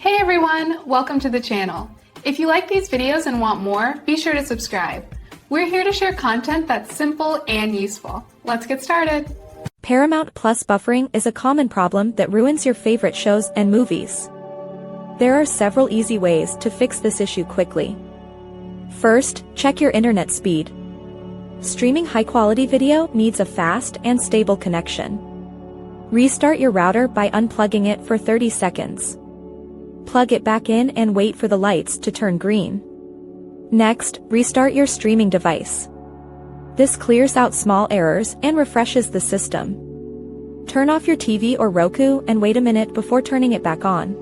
Hey everyone, welcome to the channel. If you like these videos and want more, be sure to subscribe. We're here to share content that's simple and useful. Let's get started. Paramount Plus buffering is a common problem that ruins your favorite shows and movies. There are several easy ways to fix this issue quickly. First, check your internet speed. Streaming high-quality video needs a fast and stable connection. Restart your router by unplugging it for 30 seconds. Plug it back in and wait for the lights to turn green. Next, restart your streaming device. This clears out small errors and refreshes the system. Turn off your TV or Roku and wait a minute before turning it back on.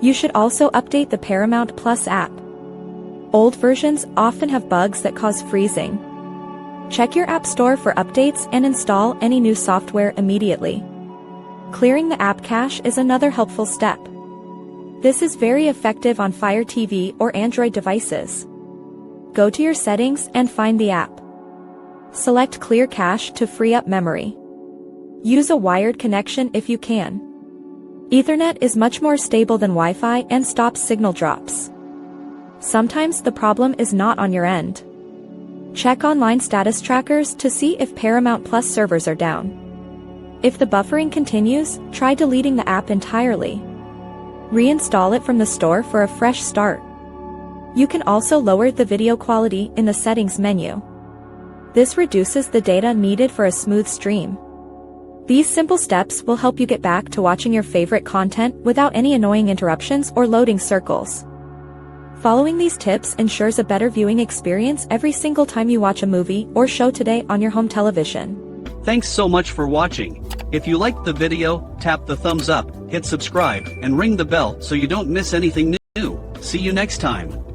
You should also update the Paramount Plus app. Old versions often have bugs that cause freezing. Check your app store for updates and install any new software immediately. Clearing the app cache is another helpful step. This is very effective on Fire TV or Android devices. Go to your settings and find the app. Select Clear Cache to free up memory. Use a wired connection if you can. Ethernet is much more stable than Wi-Fi and stops signal drops. Sometimes the problem is not on your end. Check online status trackers to see if Paramount Plus servers are down. If the buffering continues, try deleting the app entirely. Reinstall it from the store for a fresh start. You can also lower the video quality in the settings menu. This reduces the data needed for a smooth stream. These simple steps will help you get back to watching your favorite content without any annoying interruptions or loading circles. Following these tips ensures a better viewing experience every single time you watch a movie or show today on your home television. Thanks so much for watching. If you liked the video, tap the thumbs up, hit subscribe, and ring the bell so you don't miss anything new. See you next time.